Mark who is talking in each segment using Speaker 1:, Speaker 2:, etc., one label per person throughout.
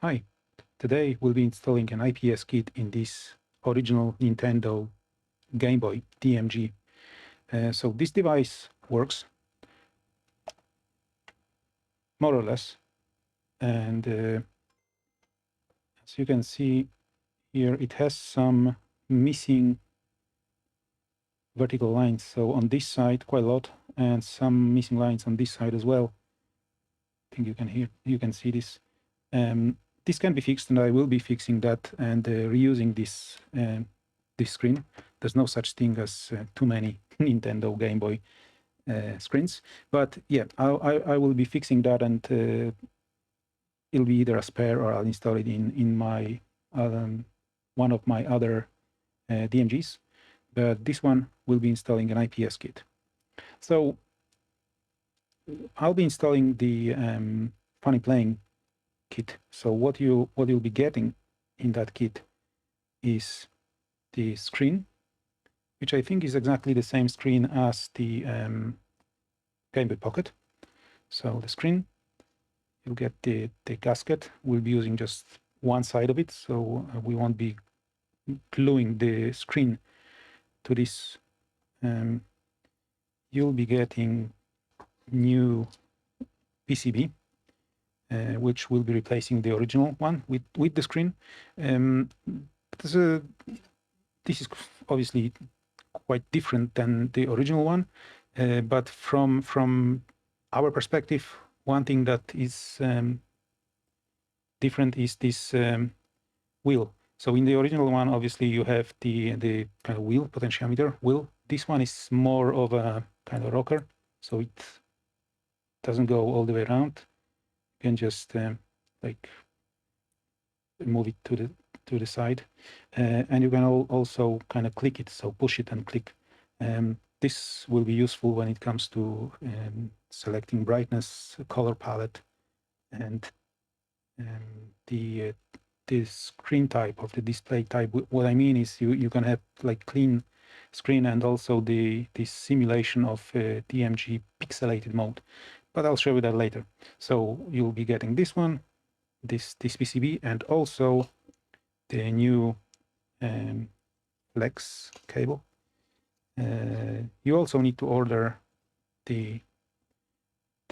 Speaker 1: Hi, today we'll be installing an IPS kit in this original Nintendo Game Boy DMG. So this device works more or less, and as you can see here, it has some missing vertical lines. So on this side quite a lot, and some missing lines on this side as well. I think you can see this. This can be fixed, and I will be fixing that and reusing this screen. There's no such thing as too many Nintendo Game Boy screens, but yeah, I will be fixing that, and it'll be either a spare or I'll install it in my one of my other DMGs. But this one will be installing an IPS kit. So I'll be installing the Funny Playing kit. So what you'll be getting in that kit is the screen, which I think is exactly the same screen as the Game Boy Pocket. So the screen, you'll get the gasket. We'll be using just one side of it, so we won't be gluing the screen to this. You'll be getting new PCB, which will be replacing the original one with the screen. This is obviously quite different than the original one, but from our perspective, one thing that is different is this wheel. So in the original one, obviously you have the kind of wheel, potentiometer wheel. This one is more of a kind of rocker, so it doesn't go all the way around. You can just like move it to the side, and you can also kind of click it, so push it and click. This will be useful when it comes to selecting brightness, color palette, and the screen type of the display type. What I mean is you can have like clean screen and also the simulation of DMG pixelated mode, but I'll show you that later. So you'll be getting this one, this PCB, and also the new flex cable. You also need to order the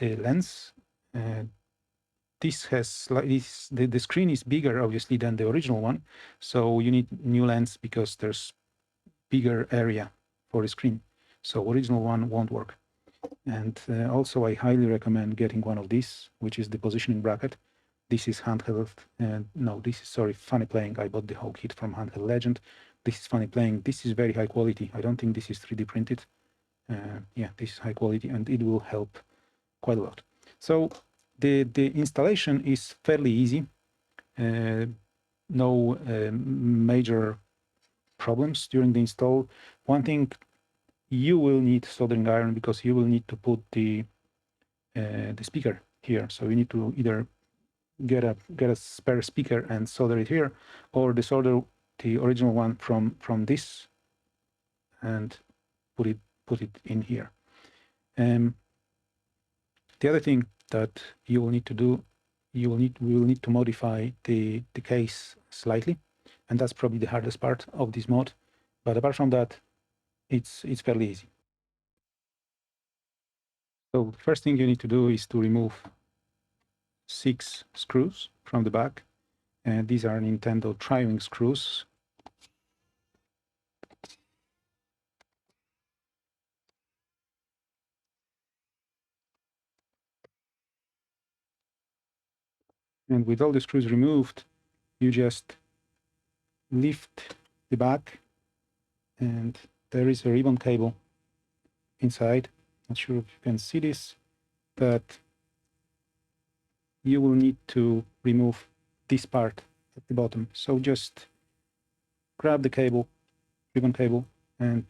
Speaker 1: lens. This has the screen is bigger obviously than the original one, so you need new lens because there's bigger area for the screen. So original one won't work. And also I highly recommend getting one of these, which is the positioning bracket. This is handheld, no, this is, sorry, Funny Playing. I bought the whole kit from Handheld Legend. This is Funny Playing. This is very high quality. I don't think this is 3D printed. Yeah, this is high quality, and it will help quite a lot. So the installation is fairly easy. No major problems during the install. One thing, you will need soldering iron because you will need to put the speaker here. So you need to either get a spare speaker and solder it here, or solder the original one from this and put it in here. The other thing that you will need to do, we will need to modify the case slightly, and that's probably the hardest part of this mod. But apart from that, it's fairly easy. So the first thing you need to do is to remove 6 screws from the back, and these are Nintendo tri-wing screws. And with all the screws removed, you just lift the back, and there is a ribbon cable inside. Not sure if you can see this, but you will need to remove this part at the bottom. So just grab the cable, ribbon cable, and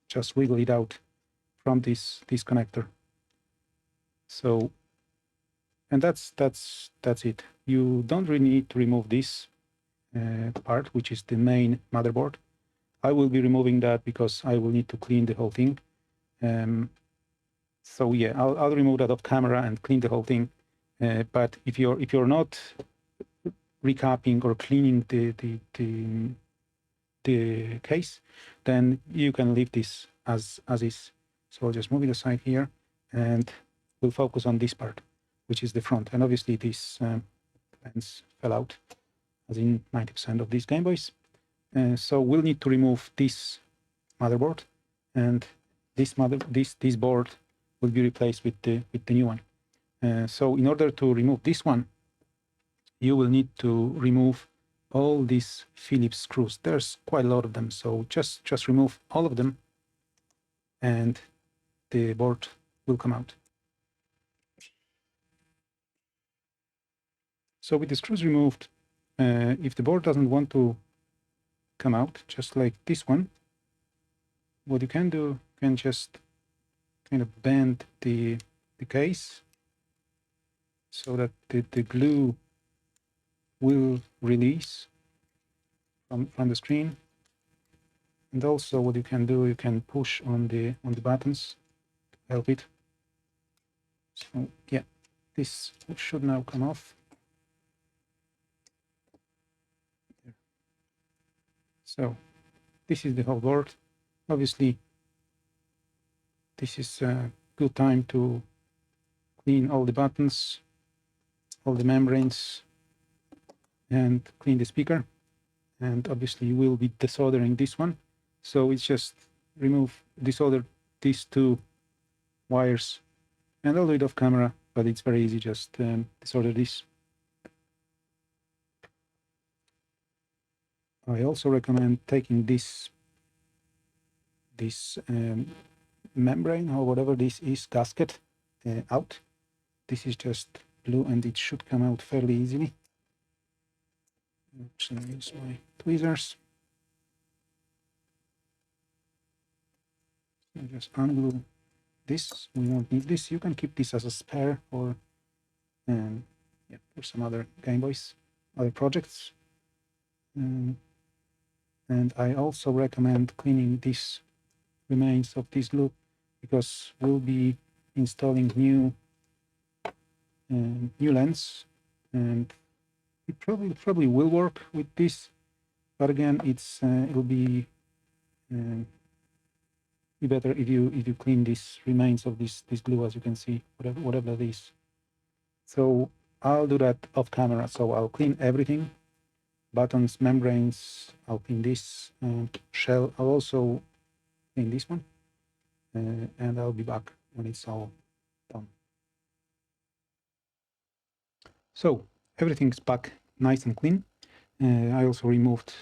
Speaker 1: just wiggle it out from this connector. So, and that's it. You don't really need to remove this part, which is the main motherboard. I will be removing that because I will need to clean the whole thing. So yeah, I'll remove that off camera and clean the whole thing. But if you're not recapping or cleaning the case, then you can leave this as is. So I'll just move it aside here, and we'll focus on this part, which is the front. And obviously this lens fell out, as in 90% of these Game Boys. So we'll need to remove this motherboard, and this board will be replaced with the new one. So in order to remove this one, you will need to remove all these Phillips screws. There's quite a lot of them, so just remove all of them, and the board will come out. So with the screws removed, if the board doesn't want to come out, just like this one, what you can do, you can just kind of bend the case so that the glue will release from the screen. And also what you can do, you can push on the buttons to help it. So yeah, this should now come off. So this is the whole board. Obviously, this is a good time to clean all the buttons, all the membranes, and clean the speaker. And obviously you will be desoldering this one. So it's just desolder these two wires, and I'll do it off camera, but it's very easy, just desolder this. I also recommend taking this membrane, or whatever this is, gasket, out. This is just blue, and it should come out fairly easily. Actually, use my tweezers. So just unglue this. We won't need this. You can keep this as a spare, or yeah, for some other Game Boys, other projects. And I also recommend cleaning these remains of this glue, because we'll be installing new lens, and it probably will work with this, but again, it'll be better if you clean these remains of this glue, as you can see, whatever that is. So I'll do that off camera. So I'll clean everything, buttons, membranes. I'll clean this shell. I'll also clean this one, and I'll be back when it's all done. So everything's back nice and clean. I also removed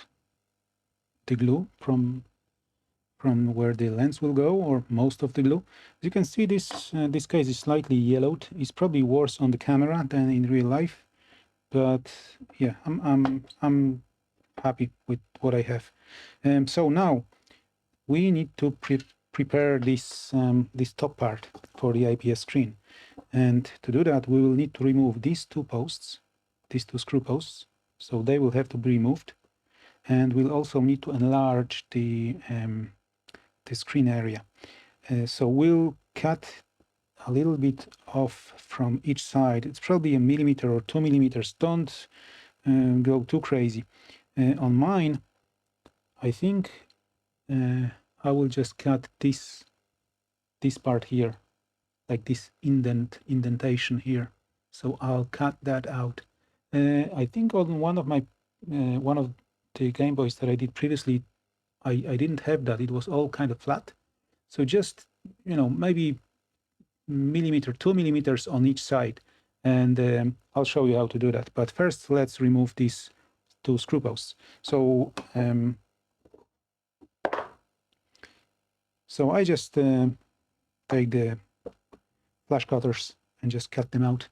Speaker 1: the glue from where the lens will go, or most of the glue. As you can see, this case is slightly yellowed. It's probably worse on the camera than in real life, but yeah, I'm happy with what I have. So now we need to prepare this top part for the IPS screen, and to do that we will need to remove these two posts, these two screw posts, so they will have to be removed, and we'll also need to enlarge the screen area. So we'll cut a little bit off from each side. It's probably 1 millimeter or 2 millimeters. Don't go too crazy. On mine, I think I will just cut this part here, like this indentation here. So I'll cut that out. I think on one of the Game Boys that I did previously, I didn't have that. It was all kind of flat. So just, maybe millimeter, 2 millimeters on each side. And I'll show you how to do that. But first, let's remove these two screw posts. So I just take the flash cutters and just cut them out.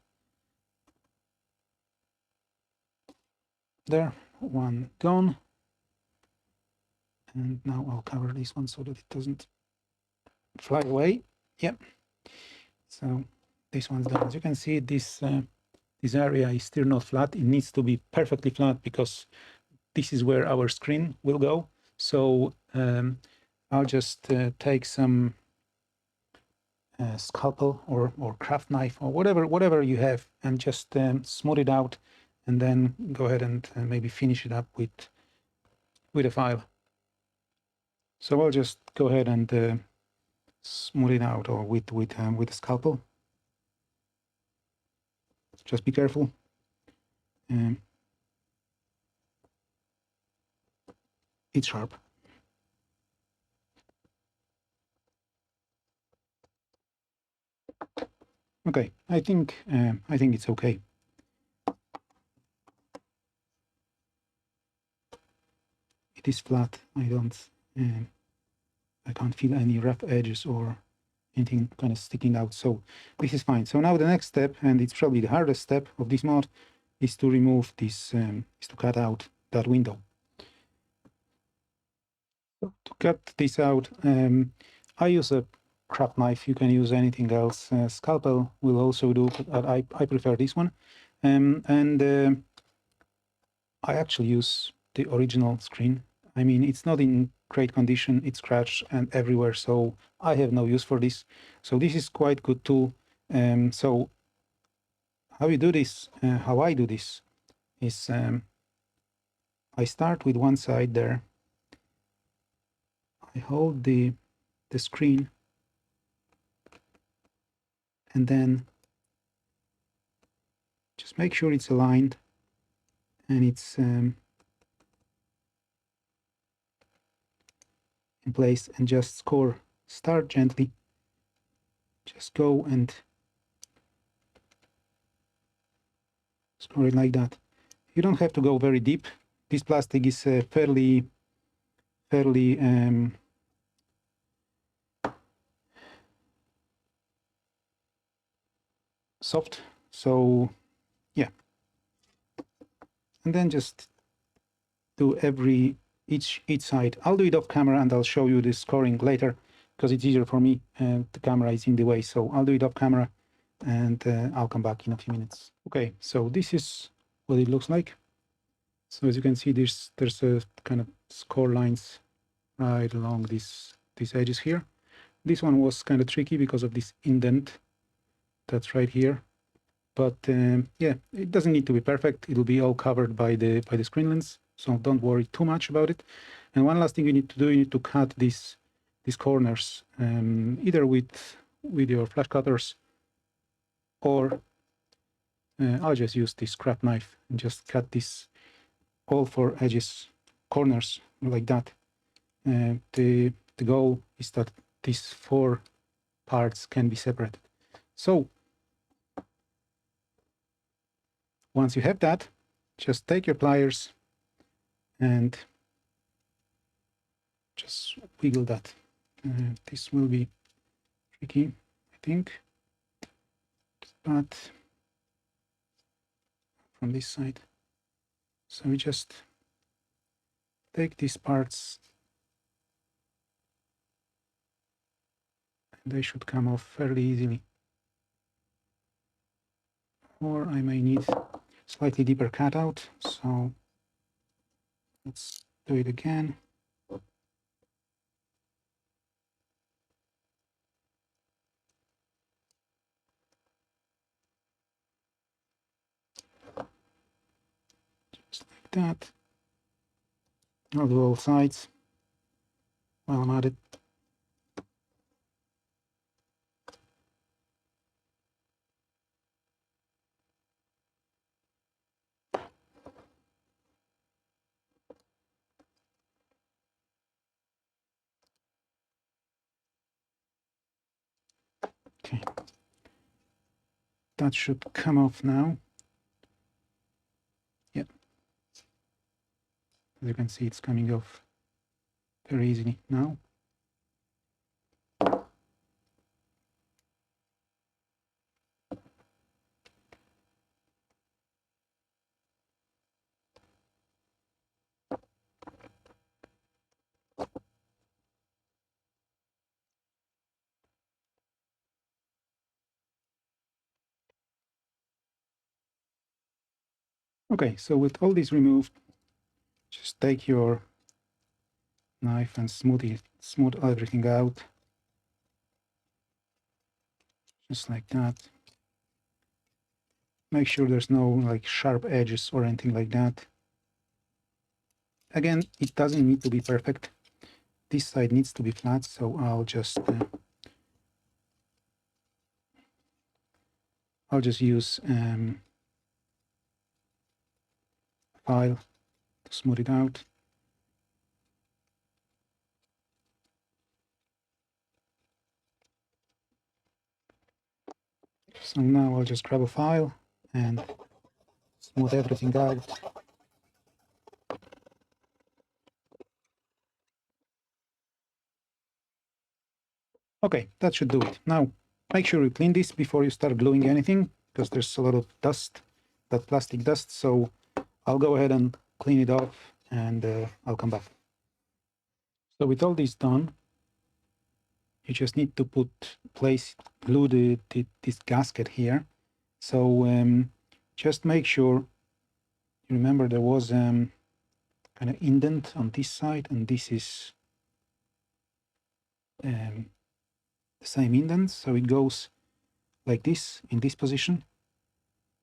Speaker 1: There, one gone. And now I'll cover this one so that it doesn't fly away. Yep. So this one's done. As you can see, this area is still not flat. It needs to be perfectly flat, because this is where our screen will go. So I'll just take some scalpel or craft knife, or whatever you have, and just smooth it out and then go ahead and maybe finish it up with a file. So I'll just go ahead and smooth it out, or with a scalpel. Just be careful. It's sharp. Okay, I think it's okay. It is flat. I can't feel any rough edges or anything kind of sticking out, so this is fine. So now the next step, and it's probably the hardest step of this mod, is to remove this, is to cut out that window. So to cut this out, I use a craft knife. You can use anything else. Scalpel will also do, but I prefer this one. I actually use the original screen. I mean, it's not in great condition, it's scratched and everywhere, so I have no use for this. So this is quite good tool. So how you do this, how I do this, is I start with one side there. I hold the screen, and then just make sure it's aligned and it's in place, and just start gently. Just go and score it like that. You don't have to go very deep. This plastic is fairly soft, so yeah. And then just do each side. I'll do it off camera and I'll show you the scoring later, because it's easier for me. The camera is in the way, so I'll do it off camera, and I'll come back in a few minutes. Okay, so this is what it looks like. So as you can see, there's a kind of score lines right along these edges here. This one was kind of tricky because of this indent that's right here. But yeah, it doesn't need to be perfect. It'll be all covered by the screen lens, so don't worry too much about it. And one last thing you need to do, you need to cut these corners, either with your flash cutters, or I'll just use this scrap knife and just cut this all 4 edges, corners like that. The goal is that these 4 parts can be separated. So once you have that, just take your pliers and just wiggle that. This will be tricky, I think, but from this side. So we just take these parts, and they should come off fairly easily. Or I may need slightly deeper cutout, so let's do it again. Just like that. I'll do all sides while I'm at it. Okay, that should come off now. Yep, as you can see, it's coming off very easily now. Okay, so with all this removed, just take your knife and smooth everything out, just like that. Make sure there's no like sharp edges or anything like that. Again, it doesn't need to be perfect. This side needs to be flat, so I'll just use file to smooth it out. So now I'll just grab a file and smooth everything out. Okay, that should do it. Now, make sure you clean this before you start gluing anything, because there's a lot of dust, that plastic dust, so I'll go ahead and clean it off, and I'll come back. So with all this done, you just need to glue this gasket here. So just make sure you remember there was kind of indent on this side, and this is the same indent, so it goes like this in this position.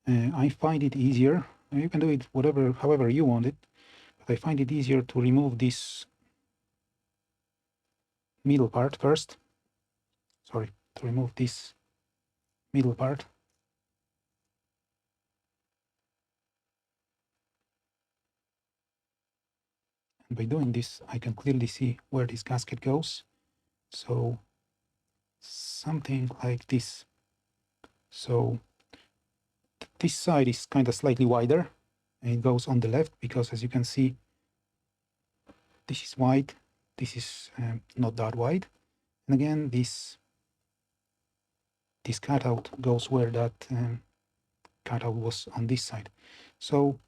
Speaker 1: I find it easier. You can do it however you want it, but I find it easier to remove this middle part first. Sorry, to remove this middle part. And by doing this, I can clearly see where this gasket goes. So something like this. So this side is kind of slightly wider, and it goes on the left because, as you can see, this is wide, this is not that wide. And again, this cutout goes where that cutout was on this side. So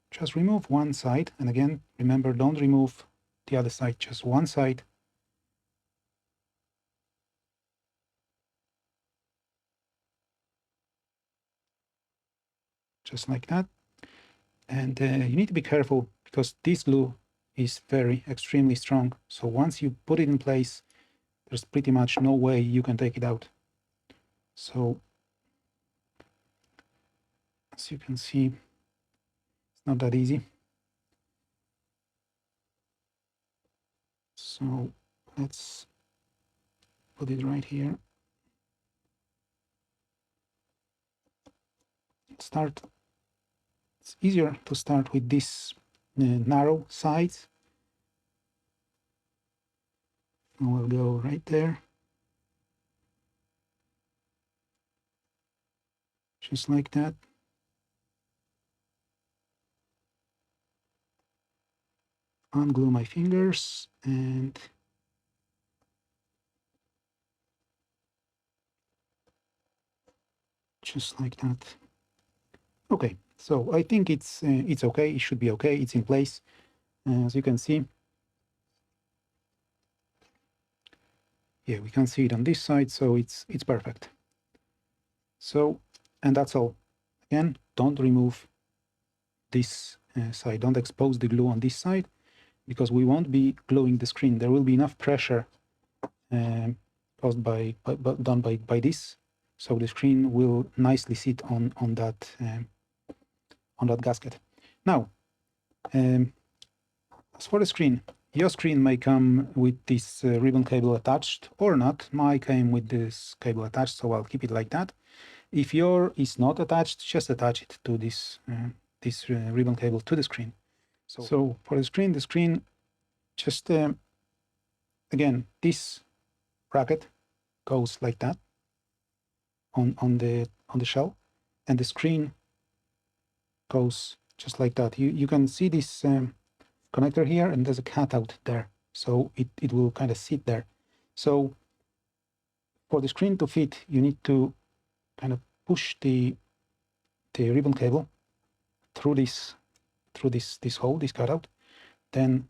Speaker 1: just remove one side, and again, remember, don't remove the other side, just one side. Just like that. And you need to be careful because this glue is extremely strong. So once you put it in place, there's pretty much no way you can take it out. So as you can see, it's not that easy. So let's put it right here. It's easier to start with this narrow sides. We'll go right there. Just like that. Unglue my fingers and just like that. Okay, so I think it's okay. It should be okay. It's in place, as you can see. Yeah, we can see it on this side, so it's perfect. So, and that's all. Again, don't remove this side. Don't expose the glue on this side, because we won't be gluing the screen. There will be enough pressure caused done by this, so the screen will nicely sit on that gasket. Now, as for the screen, your screen may come with this ribbon cable attached or not. Mine came with this cable attached, so I'll keep it like that. If your is not attached, just attach it to this ribbon cable to the screen. So for the screen just again, this bracket goes like that on the shell, and the screen goes just like that. You can see this connector here, and there's a cutout there, so it will kind of sit there. So for the screen to fit, you need to kind of push the ribbon cable through this hole, this cutout, then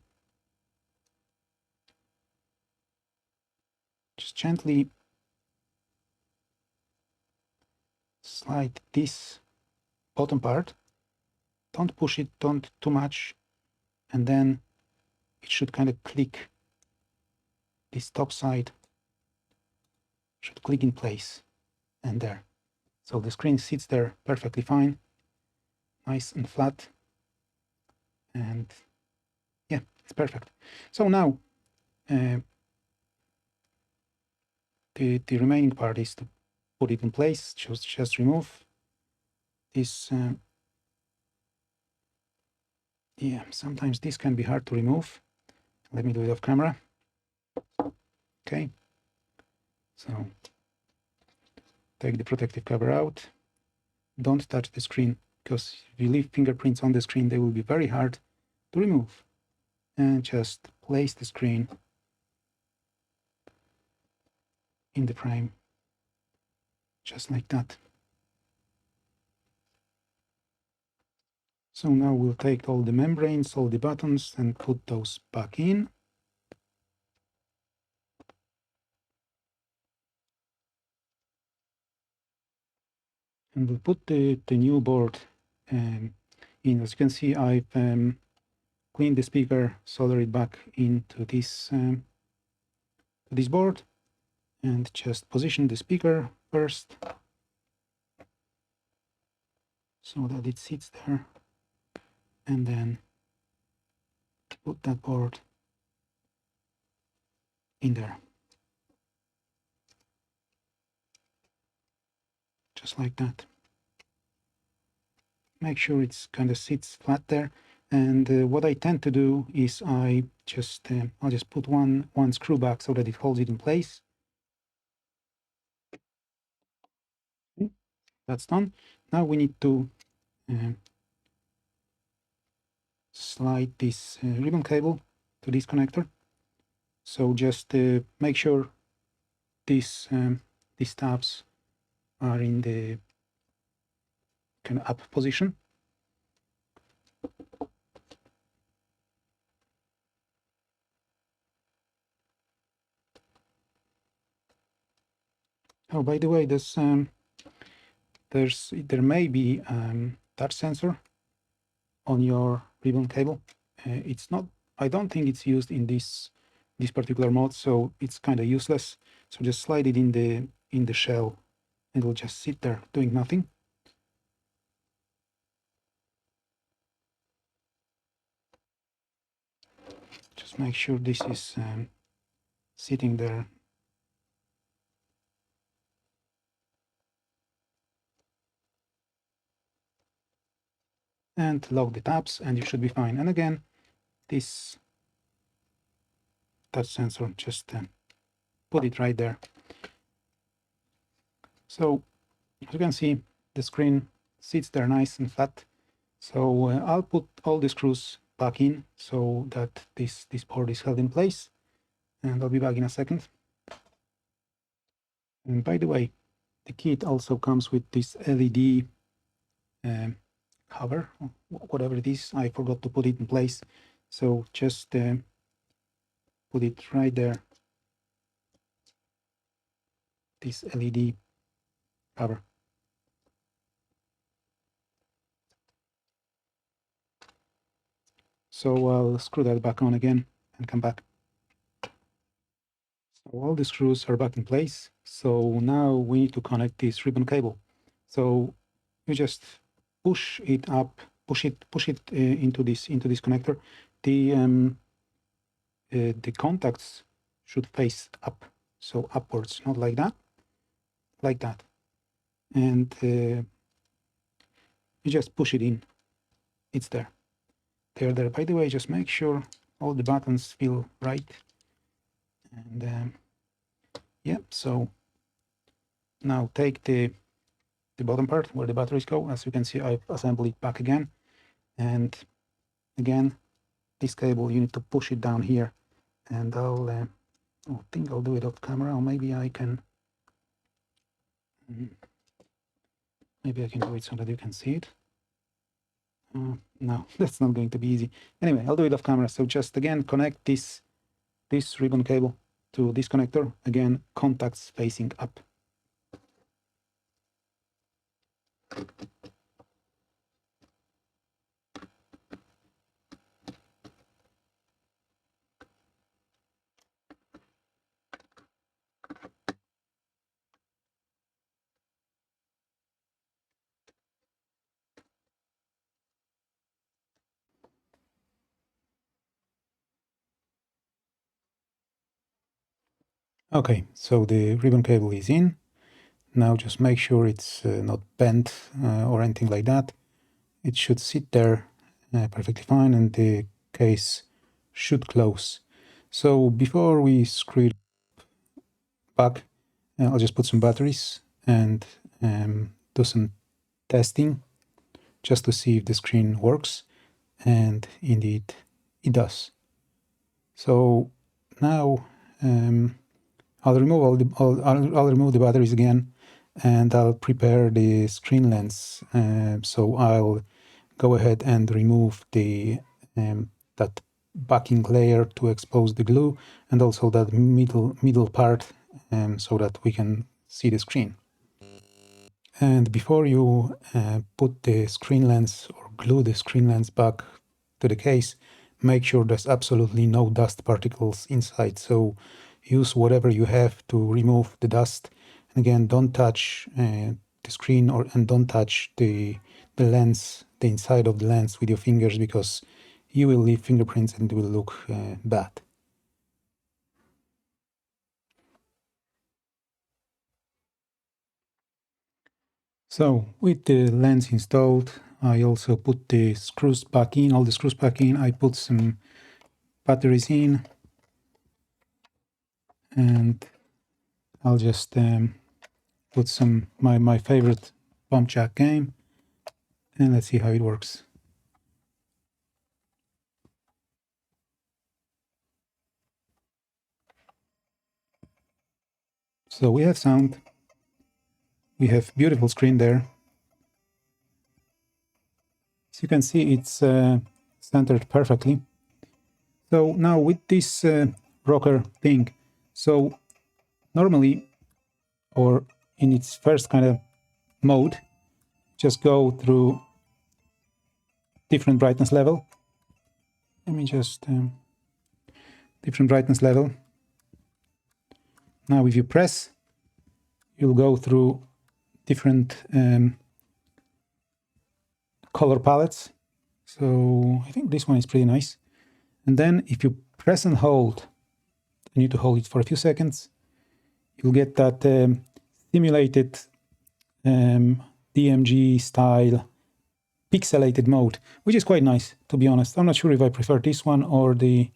Speaker 1: just gently slide this bottom part. Don't push it, don't too much, and then it should kind of click. This top side should click in place, and there. So the screen sits there perfectly fine, nice and flat, and yeah, it's perfect. So now the remaining part is to put it in place. Just remove this. Yeah, sometimes this can be hard to remove. Let me do it off camera. Okay, so take the protective cover out. Don't touch the screen, because if you leave fingerprints on the screen, they will be very hard to remove. And just place the screen in the frame, just like that. So now we'll take all the membranes, all the buttons, and put those back in. And we'll put the new board in. As you can see, I've cleaned the speaker, solder it back into this board, and just position the speaker first so that it sits there, and then put that board in there, just like that. Make sure it's kind of sits flat there. And what I tend to do is I'll just put one screw back so that it holds it in place. Okay, that's done. Now we need to slide this ribbon cable to this connector. So just make sure these tabs are in the kind of up position. Oh, by the way, there may be touch sensor on your ribbon cable. It's not. I don't think it's used in this particular mode, so it's kind of useless. So just slide it in the shell, and it'll just sit there doing nothing. Just make sure this is sitting there. And lock the tabs, and you should be fine. And again, this touch sensor, just put it right there. So as you can see, the screen sits there nice and flat. So I'll put all the screws back in so that this board is held in place, and I'll be back in a second. And by the way, the kit also comes with this LED cover, whatever it is. I forgot to put it in place, so just put it right there, this LED cover. So I'll screw that back on again and come back. So all the screws are back in place. So now we need to connect this ribbon cable. So you just push it up, push it into this connector. The contacts should face up, so upwards, not like that, like that. And you just push it in. It's there. They're there. By the way, just make sure all the buttons feel right. And yeah, so now take the bottom part where the batteries go. As you can see, I've assembled it back again. And again, this cable, you need to push it down here. And I think I'll do it off camera, or maybe I can do it so that you can see it. No, that's not going to be easy. Anyway, I'll do it off camera. So just again, connect this ribbon cable to this connector. Again, contacts facing up. Okay, so the ribbon cable is in. Now just make sure it's not bent or anything like that. It should sit there perfectly fine and the case should close. So before we screw it back, I'll just put some batteries and do some testing just to see if the screen works, and indeed it does. So now I'll remove I'll remove the batteries again, and I'll prepare the screen lens. So I'll go ahead and remove the that backing layer to expose the glue, and also that middle part, so that we can see the screen. And before you put the screen lens or glue the screen lens back to the case, make sure there's absolutely no dust particles inside. So use whatever you have to remove the dust. And again, don't touch the screen and don't touch the lens, the inside of the lens with your fingers, because you will leave fingerprints and it will look bad. So with the lens installed, I also put the screws back in, all the screws back in. I put some batteries in, and I'll just put some my favorite bump jack game, and let's see how it works. So we have sound, we have beautiful screen there. As you can see, it's centered perfectly. So now with this rocker thing, so normally, or in its first kind of mode, just go through different brightness level. Let me just different brightness level. Now if you press, you'll go through different color palettes. So I think this one is pretty nice. And then if you press and hold, you need to hold it for a few seconds, you'll get that simulated DMG style pixelated mode, which is quite nice, to be honest. I'm not sure if I prefer this one or that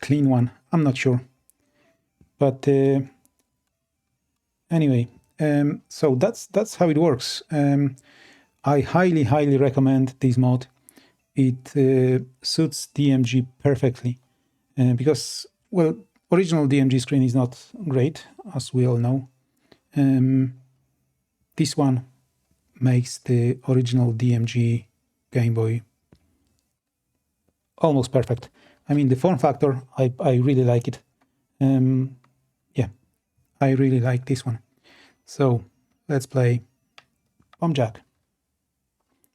Speaker 1: clean one. I'm not sure. But anyway, so that's how it works. I highly recommend this mod. It suits DMG perfectly, because, well, original DMG screen is not great, as we all know. This one makes the original DMG Game Boy almost perfect. I mean, the form factor, I really like it. Yeah, I really like this one. So let's play Bump Jack.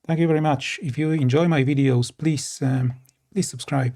Speaker 1: Thank you very much. If you enjoy my videos, please subscribe.